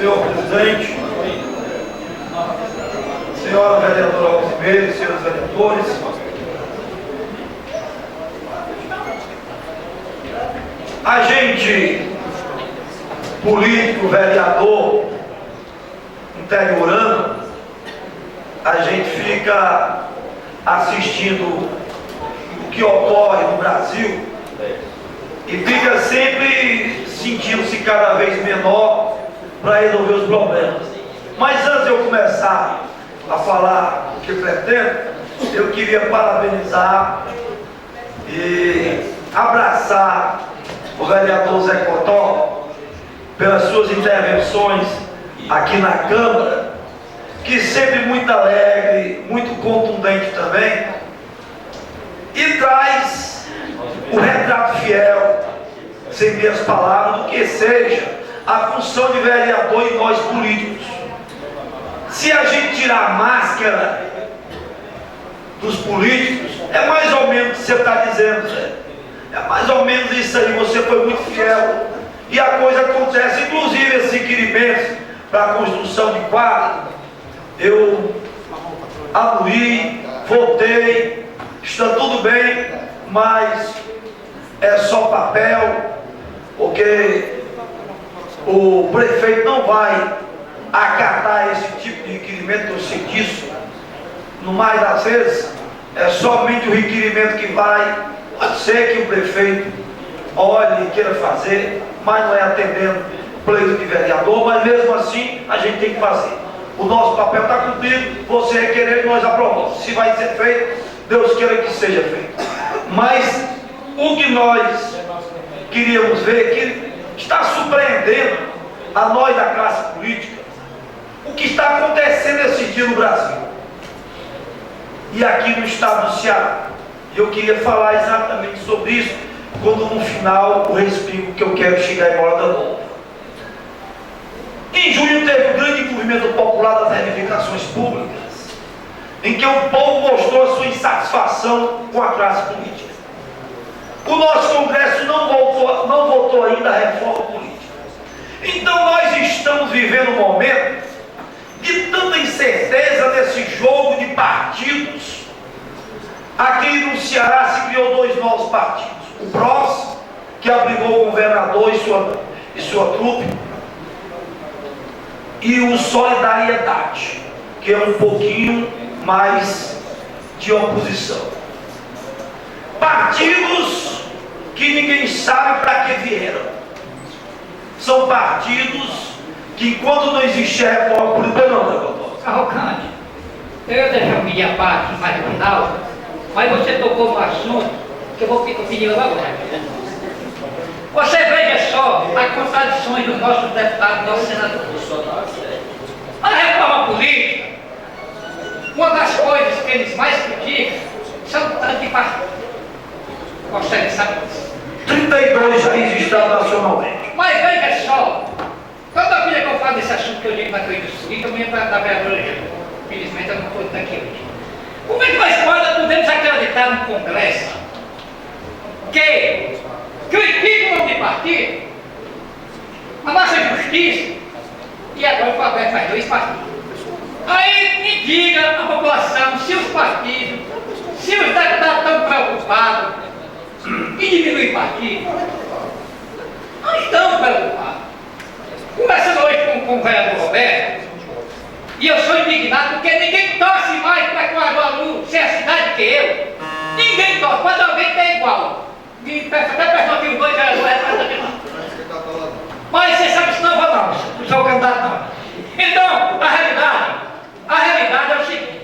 Senhor presidente, senhora vereadora Alcimeira, senhores vereadores, agente político, vereador interiorano, a gente fica assistindo o que ocorre no Brasil e fica sempre sentindo-se cada vez menor para resolver os problemas. Mas antes de eu começar a falar o que pretendo, eu queria parabenizar e abraçar o vereador Zé Cotó pelas suas intervenções aqui na Câmara, que sempre muito alegre, muito contundente também, e traz o retrato fiel, sem minhas palavras, do que seja a função de vereador e nós políticos. Se a gente tirar a máscara dos políticos, é mais ou menos o que você está dizendo, Zé. É mais ou menos isso aí, você foi muito fiel. E a coisa acontece, inclusive esses requerimentos para a construção de quadra, eu aboli, votei, está tudo bem, mas é só papel, porque o prefeito não vai acatar esse tipo de requerimento, que eu sei disso. No mais das vezes, é somente o requerimento que vai. Pode ser que o prefeito olhe e queira fazer, mas não é atendendo pleito de vereador, mas mesmo assim a gente tem que fazer. O nosso papel está cumprido, você requerer e nós aprovamos. Se vai ser feito, Deus queira que seja feito. Mas o que nós queríamos ver, que está surpreendendo a nós da classe política, o que está acontecendo esse dia no Brasil e aqui no estado do Ceará. Eu queria falar exatamente sobre isso, quando no final eu explico que eu quero chegar em Morada Nova. Em junho teve um grande movimento popular das reivindicações públicas, em que o povo mostrou a sua insatisfação com a classe política. O nosso Congresso não votou ainda a reforma política. Então nós estamos vivendo um momento de tanta incerteza nesse jogo de partidos. Aqui no Ceará se criou dois novos partidos: o PROS, que abrigou o governador e sua trupe, e o Solidariedade, que é um pouquinho mais de oposição. Partidos que ninguém sabe para que vieram. São partidos que, enquanto não existir a reforma política, não, doutor Cavalcante, eu ia deixar a minha parte mais no final, mas você tocou no assunto que eu vou pedir opinião agora. Você veja só as contradições dos nossos deputados, nossos senadores. A reforma política, uma das coisas que eles mais criticam são tanto de partido. Consegue saber disso? 32 já existem nacionalmente. Mas veja só, toda vida que eu falo desse assunto que eu digo na Coisa do Seguinte, eu venho da vereadora. Felizmente eu não estou daqui hoje. Como é que nós podemos acreditar no Congresso que o impeachment de partido, a nossa justiça, e agora foi aberto mais dois partidos. Aí me diga a população se os partidos, se os deputados estão preocupados em diminuir partido. Não estão preocupados. Conversando hoje com o vereador Roberto, e eu sou indignado porque ninguém torce mais para Caruaru ser a cidade que eu. Ninguém torce, quando alguém tem igual. Até pessoal que os dois vereadores não. Mas você sabe que não vou não, não sou candidato não. Então, a realidade é o seguinte.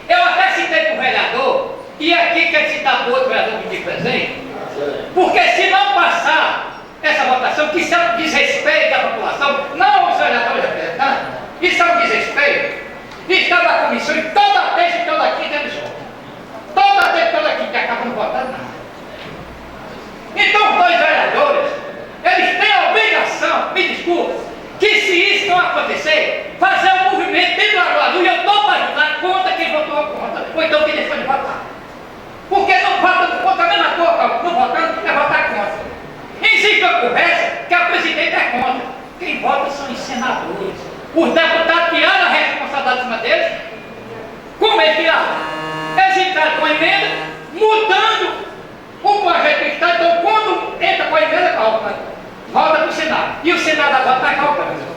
Eu até citei para o vereador, e aqui quer citar para o outro vereador que de presente, porque se não passar essa votação, que isso é um desrespeito à população, não os vereadores representantes, isso é um desrespeito. Está na comissão e toda terça e toda quinta eles votam. Toda terça e toda quinta acabam não votando nada. Então os dois vereadores, eles têm a obrigação, me desculpa, que se isso não acontecer, fazer um movimento dentro da Caruaru, e eu estou para ajudar contra quem votou contra, ou então quem deixou de votar. Porque não vota contra a mesma coisa, não votando é votar contra. Existe uma conversa que a presidente é contra. Quem vota são em senadores. Os deputados tiraram a responsabilidade em cima deles. Como eles tiraram? Eles entraram com a emenda, mudando o projeto do Estado. Então, quando entra com a emenda, volta para o Senado. E o Senado agora está calculando.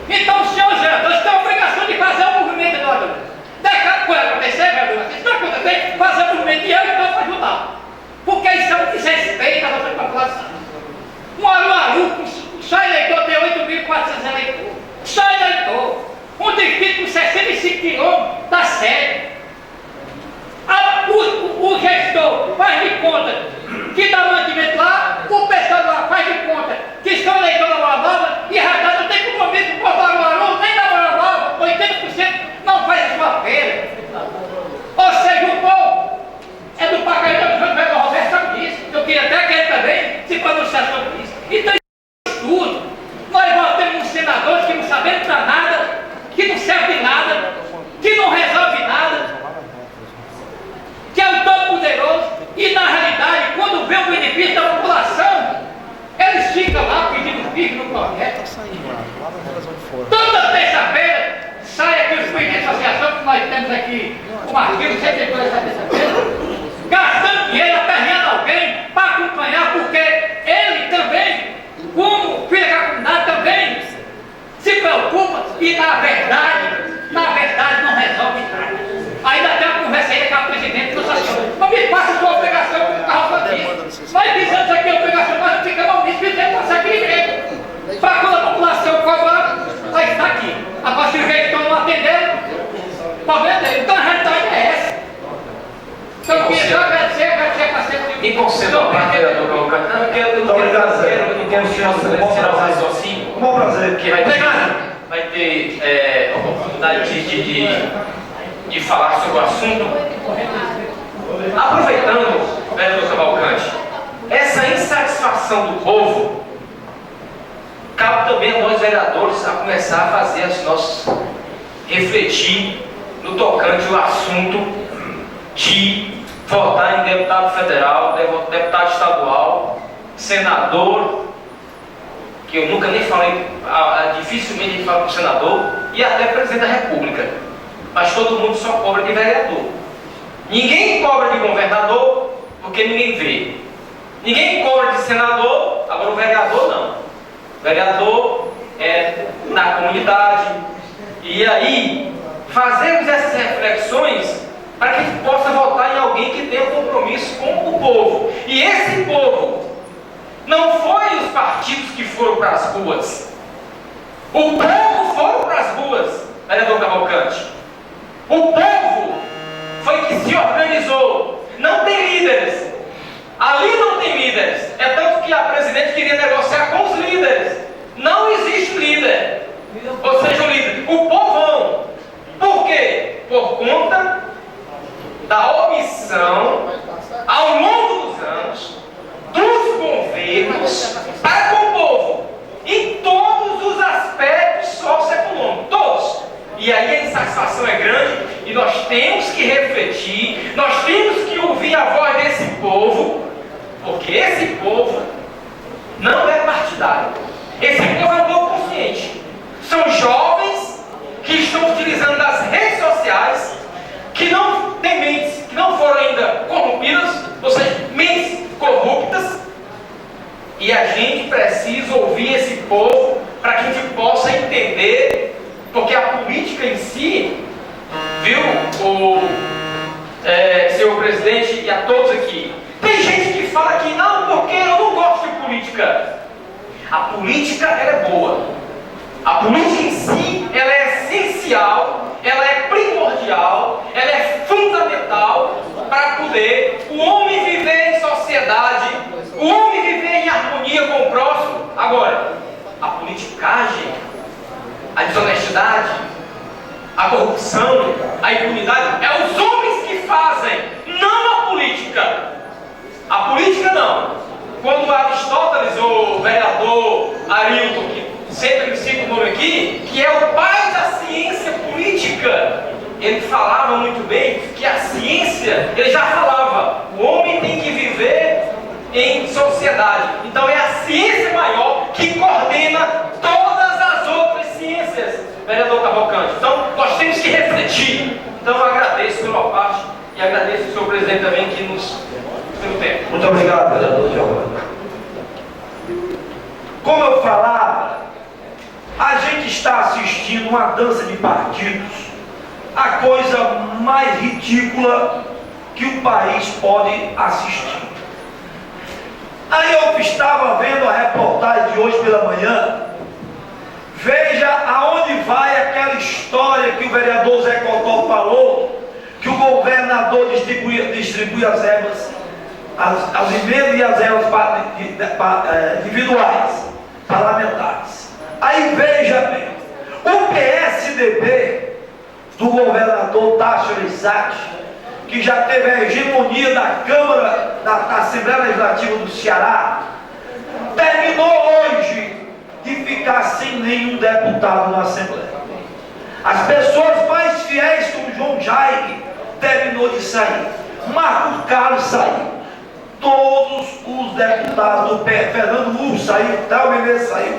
Então, os senhores vereadores têm a obrigação de fazer o movimento de ordem. Daqui coisa acontecer, vereador, se não acontecer, fazer o movimento e eu estou para ajudar. Porque isso é um desrespeito à nossa população. Um Aruaru, só eleitor tem 8.400 eleitores. Só eleitor. Um distrito com 65 quilômetros, está sério. O gestor faz de conta que dá mantimento lá, o pessoal lá faz de conta que são eleitores da Moura Nova e a não tem compromisso com o Aruaru, nem da Moura Nova, 80% não faz a sua feira. Ou seja, o povo é do Pacaembu, o Roberto sabe disso. Eu queria até que ele também se pronunciasse sobre isso. Então, isso tudo. Nós votamos uns senadores que não sabemos para nada, que não serve de nada, que não resolve nada, que é o todo-poderoso, e na realidade, quando vê o benefício da população, eles ficam lá pedindo pique no projeto. Toda terça-feira sai aqui os piques de associação que nós temos aqui, o Marquinhos, sempre depois dessa terça-feira, gastando dinheiro, aperreando alguém para acompanhar, porque ele também, como filho da comunidade, também se preocupa e na verdade não resolve nada. Ainda tem uma conversa aí com a presidente do Sacião. Mas me passa a sua obrigação como carro disso. Nós fizemos aqui a obrigação, mas não ficamos nisso, fizemos passar aquele emprego. Para quando a população cobrar, aí está aqui. Agora se os gestores não atenderam, problema dele. Então a realidade é essa. Então eu queria só agradecer a ser E conceda ao vereador Cavalcante, porque eu não quero que você tirar o raciocínio. Bom prazer. Que vai ter oportunidade de falar sobre o assunto. Aproveitando, vereador Cavalcante, essa insatisfação do povo, cabe também a nós vereadores a começar a fazer as nossas refletir no tocante ao assunto de votar em deputado federal, deputado estadual, senador, que eu nunca nem falei, dificilmente falo com o senador, e até presidente da República. Mas todo mundo só cobra de vereador. Ninguém cobra de governador, porque ninguém vê. Ninguém cobra de senador, agora o vereador não. O vereador é na comunidade. E aí, fazemos essas reflexões para que a gente possa votar em alguém que tenha compromisso com o povo. E esse povo não foi os partidos que foram para as ruas. O povo foi para as ruas, vereador Cavalcante. O povo foi que se organizou. Não tem líderes. Ali não tem líderes. É tanto que a presidente queria negociar com os líderes. Não existe líder. Ou seja, o líder. O povão. Por quê? Por conta da omissão ao longo dos anos dos governos para com o povo. Em todos os aspectos socioeconômicos. Todos. E aí a insatisfação é grande e nós temos que refletir, nós temos que ouvir a voz desse povo, porque esse povo não é partidário. Esse povo é um povo consciente. São jovens que estão utilizando das redes sociais, que não têm mentes, que não foram ainda corrompidas, ou seja, mentes corruptas, e a gente precisa ouvir esse povo para que a gente possa entender. Porque a política em si, viu, senhor presidente e a todos aqui, tem gente que fala que não, porque eu não gosto de política. A política, ela é boa. A política em si, ela é essencial, ela é primordial, ela é fundamental para poder o homem viver em sociedade, o homem viver em harmonia com o próximo. Agora, a politicagem, a desonestidade, a corrupção, a impunidade, é os homens que fazem, não a política. A política não. Quando Aristóteles, o vereador Arilton, que sempre cita o nome aqui, que é o pai da ciência política, ele falava muito bem que a ciência, ele já falava, o homem tem que viver em sociedade. Então é a ciência maior que coordena ele também que nos pelo tempo. Muito obrigado, vereador Giovanni. Como eu falava, a gente está assistindo uma dança de partidos, a coisa mais ridícula que o país pode assistir. Aí eu estava vendo a reportagem de hoje pela manhã. Veja aonde vai aquela história que o vereador Zé Cotó falou, que o governador distribui as verbas, as emendas e as verbas individuais, parlamentares. Aí veja bem, o PSDB do governador Tasso Gereissati, que já teve a hegemonia da Câmara, da Assembleia Legislativa do Ceará, terminou hoje de ficar sem nenhum deputado na Assembleia. As pessoas mais fiéis, como João Jair, terminou de sair. Marco Carlos saiu. Todos os deputados do PE, Fernando Urso saiu, Théo Menezes saiu.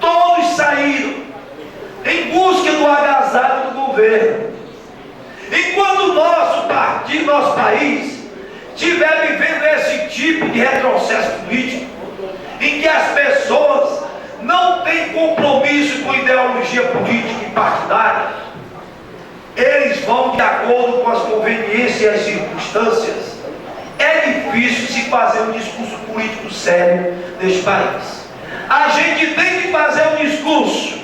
Todos saíram em busca do agasalho do governo. Enquanto o nosso partido, nosso país, estiver vivendo esse tipo de retrocesso político, em que as pessoas não têm compromisso com ideologia política e partidária, eles vão de acordo com as conveniências e as circunstâncias. É difícil se fazer um discurso político sério neste país. A gente tem que fazer um discurso,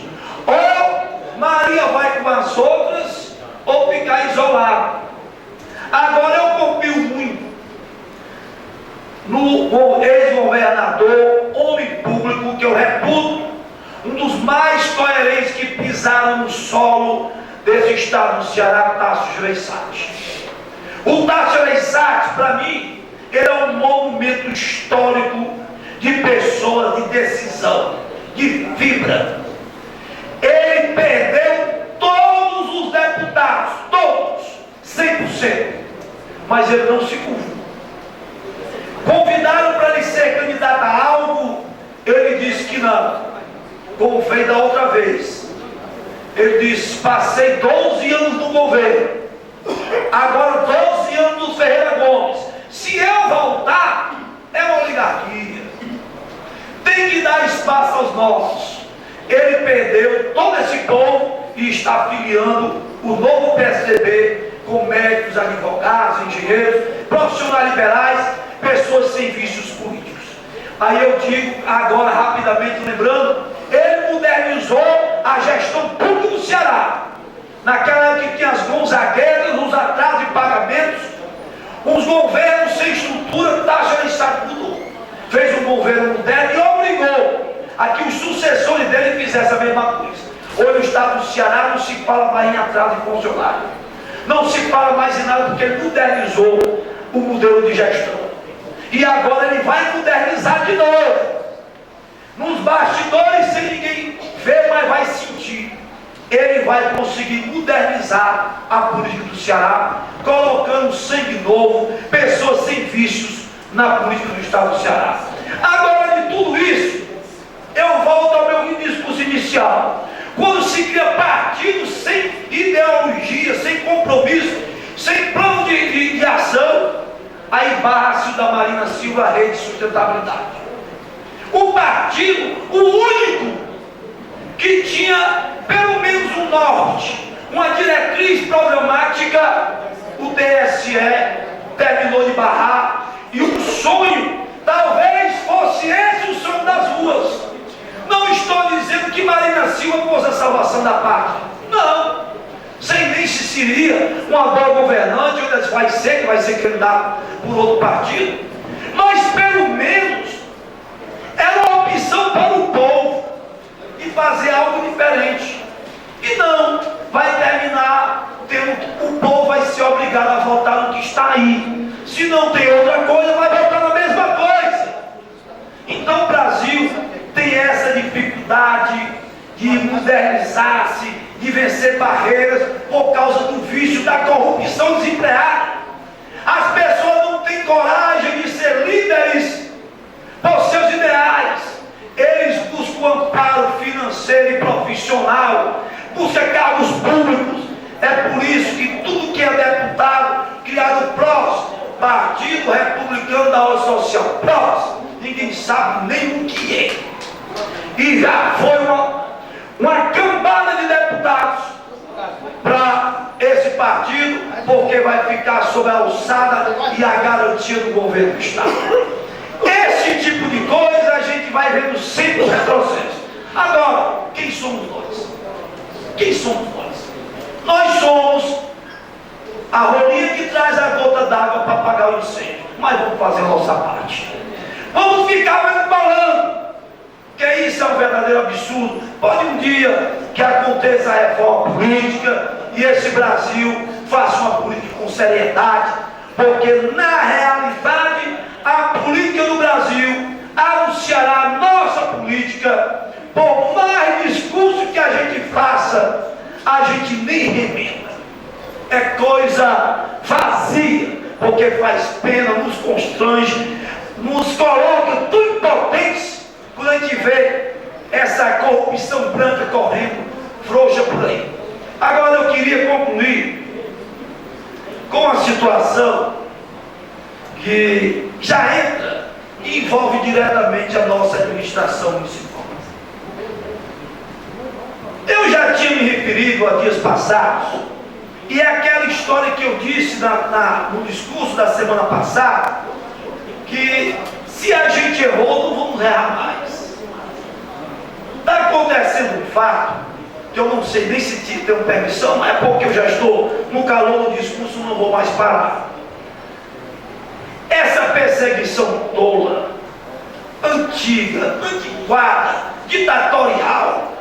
ou Maria vai com as outras, ou ficar isolado. Agora eu confio muito no ex-governador, homem público, que eu reputo, um dos mais coerentes que pisaram no solo desse estado do Ceará, Tasso Gereissati. O Tasso Gereissati, para mim, ele é um monumento histórico de pessoas de decisão, de fibra. Ele perdeu todos os deputados, todos, 100%, mas ele não se curvou. Convidaram para ele ser candidato a algo, ele disse que não, como fez da outra vez. Ele disse: passei 12 anos no governo, agora 12 anos do Ferreira Gomes, se eu voltar, é uma oligarquia, tem que dar espaço aos nossos. Ele perdeu todo esse povo e está filiando o novo PSDB com médicos, advogados, engenheiros, profissionais liberais, pessoas sem vícios políticos. Aí eu digo agora, rapidamente lembrando, ele modernizou a gestão pública do Ceará. Naquela época que tinha as gonzagueiras, os atrasos de pagamentos, os governos sem estrutura, Tasso Gereissati mudou. Fez um governo moderno e obrigou a que os sucessores dele fizessem a mesma coisa. Hoje no estado do Ceará não se fala mais em atraso de funcionário, não se fala mais em nada, porque ele modernizou o modelo de gestão. E agora ele vai modernizar de novo. Nos bastidores, sem ninguém ver, mas vai sentir. Ele vai conseguir modernizar a política do Ceará, colocando sangue novo, pessoas sem vícios na política do estado do Ceará. Agora, de tudo isso, eu volto ao meu discurso inicial. Quando se cria partido sem ideologia, sem compromisso, sem plano de ação, aí barra-se o da Marina Silva, a rede de sustentabilidade. O partido, o único que tinha pelo menos um norte, uma diretriz programática, o TSE terminou de barrar. E o sonho, talvez fosse esse o sonho das ruas. Não estou dizendo que Marina Silva fosse a salvação da pátria, não. Sem nem se seria uma boa governante, ou vai ser, que vai ser candidato por outro partido, mas pelo menos era uma opção para o povo de fazer algo diferente. E não vai terminar tendo, o povo vai ser obrigado a votar no que está aí. Se não tem outra coisa, vai votar na mesma coisa. Então o Brasil tem essa dificuldade de modernizar-se, de vencer barreiras por causa do vício da corrupção desenfreada. As pessoas não têm coragem de ser líderes por seus ideais. Eles buscam amparo financeiro e profissional, buscam cargos públicos. É por isso que tudo que é deputado, criado próximo, Partido Republicano da Ordem Social. Próximo. Ninguém sabe nem o que é. E já foi uma cambada de deputados para esse partido, porque vai ficar sob a alçada e a garantia do governo do Estado. Esse tipo de coisa a gente vai vendo sempre o retrocesso. Agora, quem somos nós? Quem somos nós? Nós somos a rolinha que traz a gota d'água para apagar o incêndio. Mas vamos fazer a nossa parte. Vamos ficar falando que isso é um verdadeiro absurdo. Pode um dia que aconteça a reforma política e esse Brasil faça uma política com seriedade, porque na realidade a política do Brasil anunciará a nossa política. Por mais discurso que a gente faça, a gente nem remenda. É coisa vazia, porque faz pena, nos constrange, nos coloca tão impotentes quando a gente vê essa corrupção branca correndo frouxa por aí. Agora eu queria concluir com a situação que já entra e envolve diretamente a nossa administração municipal. Eu já tinha me referido há dias passados, e é aquela história que eu disse no discurso da semana passada, que se a gente errou, não vamos errar mais. Está acontecendo um fato, que eu não sei nem se tenho permissão, mas é porque eu já estou no calor do discurso, não vou mais parar. Essa perseguição tola, antiga, antiquada, ditatorial,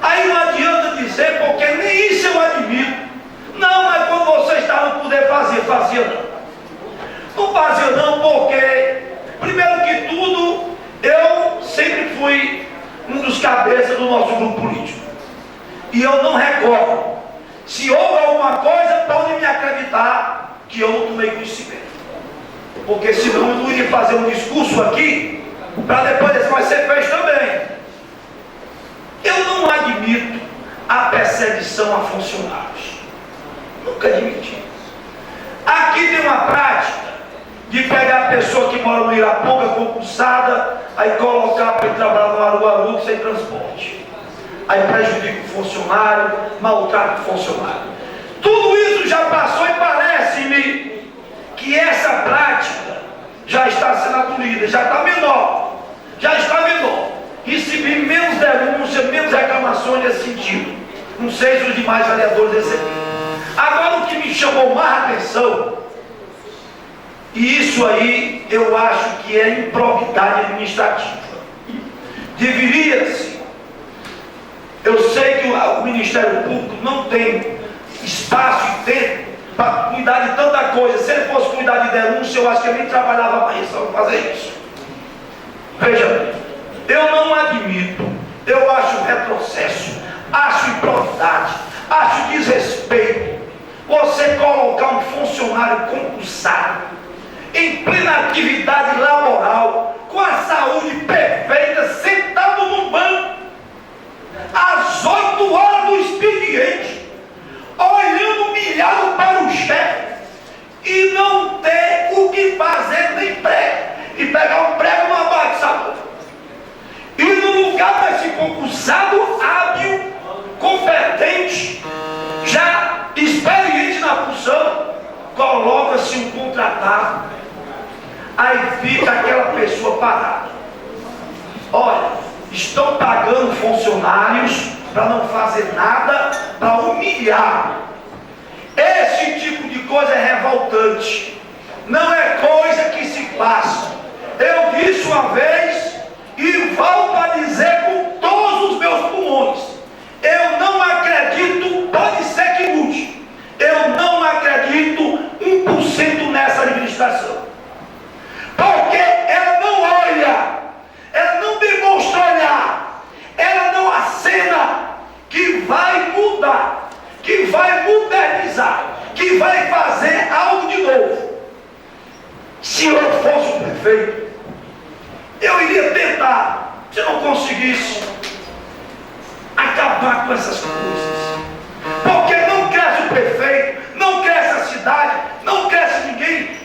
aí não adianta dizer, porque nem isso eu admito. Não, mas quando você está no poder fazia não. Não fazia não, porque, primeiro que tudo, eu sempre fui um dos cabeças do nosso grupo político. E eu não recordo. Se houve alguma coisa, podem me acreditar que eu não tomei conhecimento. Porque senão eu não iria fazer um discurso aqui, para depois dizer, mas você fez também. Eu não admito a perseguição a funcionários. Nunca admiti. Aqui tem uma prática de pegar a pessoa que mora no Iraponga concursada, aí colocar para ir trabalhar no Aruaru sem transporte. Aí prejudica o funcionário, maltrata o funcionário. Tudo isso já passou e parece-me que essa prática já está sendo abolida, já está menor. Já está menor. Recebi menos denúncias, menos reclamações nesse sentido. Não sei se os demais vereadores receberam. Agora o que me chamou mais atenção, e isso aí eu acho que é improbidade administrativa. Deveria-se, eu sei que o Ministério Público não tem espaço e tempo para cuidar de tanta coisa. Se ele fosse cuidar de denúncia, eu acho que ele nem trabalhava mais só para fazer isso. Veja bem, eu não admito, eu acho retrocesso, acho improbidade, acho desrespeito você colocar um funcionário concursado em plena atividade laboral, com a saúde perfeita, sentado num banco, às 8 horas do expediente, olhando humilhado para o chefe, e não ter o que fazer nem prego, e pegar um prego numa bate-sabor. E no lugar desse concursado hábil, competente, já experiente na função, coloca-se um contratado. Aí fica aquela pessoa parada. Olha, estão pagando funcionários para não fazer nada, para humilhar. Esse tipo de coisa é revoltante. Não é coisa que se faça. Eu disse uma vez e volto a dizer com todos os meus pulmões: eu não acredito, pode ser que mude, eu não acredito 1% nessa administração. Porque ela não olha, ela não demonstra olhar, ela não acena que vai mudar, que vai modernizar, que vai fazer algo de novo. Se eu fosse o prefeito, eu iria tentar, se não conseguisse, acabar com essas coisas. Porque não cresce o prefeito, não cresce a cidade, não cresce ninguém.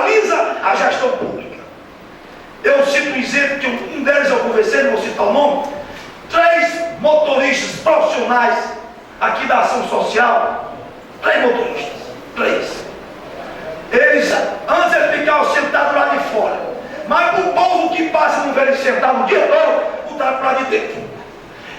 fiscaliza a gestão pública. Eu cito um exemplo, que um deles eu conversei, não vou citar o nome, 3 motoristas profissionais aqui da ação social, 3 motoristas, 3. Eles, antes eles ficavam sentados lá de fora, mas o povo que passa não vê eles sentados o dia todo, o para lá de dentro.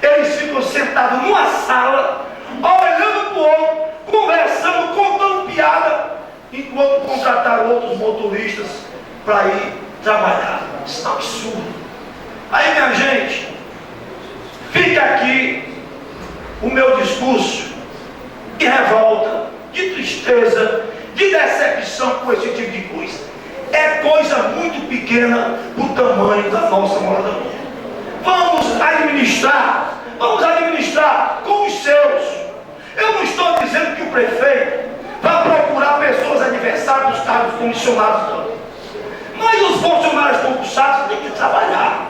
Eles ficam sentados numa sala, olhando para o outro, conversando, contando piada, enquanto contrataram outros motoristas para ir trabalhar. Isso é um absurdo. Aí, minha gente, fica aqui o meu discurso de revolta, de tristeza, de decepção com esse tipo de coisa. É coisa muito pequena o tamanho da nossa moradia. Vamos administrar com os seus. Eu não estou dizendo que o prefeito vai procurar pessoas adversárias dos cargos comissionados, não. Mas os funcionários concursados têm que trabalhar.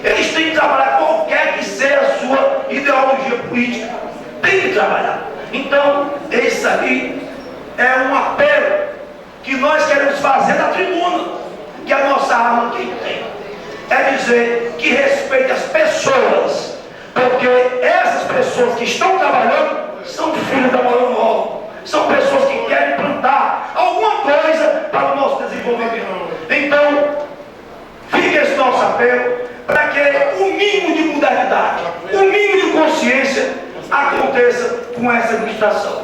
Eles têm que trabalhar qualquer que seja a sua ideologia política. Tem que trabalhar. Então, esse aí é um apelo que nós queremos fazer na tribuna, que a nossa arma quem tem é dizer que respeite as pessoas, porque essas pessoas que estão trabalhando são filhos da Moral Nova, são pessoas que querem plantar alguma coisa para o nosso desenvolvimento. Então, fica esse nosso apelo para que o mínimo de modernidade, o mínimo de consciência aconteça com essa administração.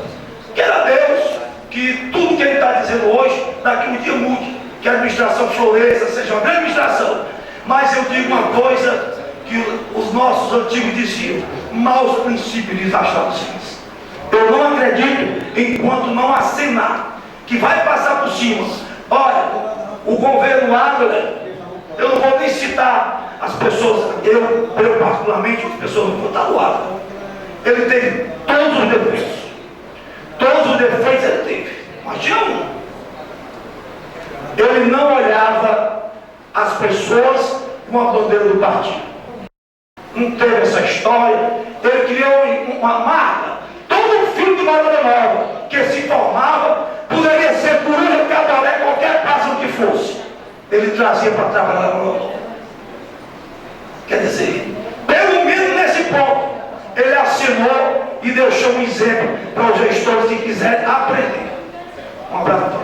Queira Deus que tudo que ele está dizendo hoje, daqui um dia mude, que a administração floresça, seja uma grande administração. Mas eu digo uma coisa que os nossos antigos diziam: maus princípios desastrados fins. Eu não acredito enquanto não acenar que vai passar por cima. Olha, o governo Adler, eu não vou nem citar as pessoas, eu particularmente, as pessoas não vão estar do Adler. Ele teve todos os defeitos. Todos os defeitos ele teve. Mas tinha um. Ele não olhava as pessoas com a bandeira do partido. Não teve essa história. Ele criou uma marca. Todo filho de Moradia Nova que se formava poderia ser coruja, cabaré, qualquer pássaro que fosse. Ele trazia para trabalhar na Moradia Nova. Quer dizer, pelo menos nesse ponto, ele assinou e deixou um exemplo para os gestores que quiserem aprender. Um abraço.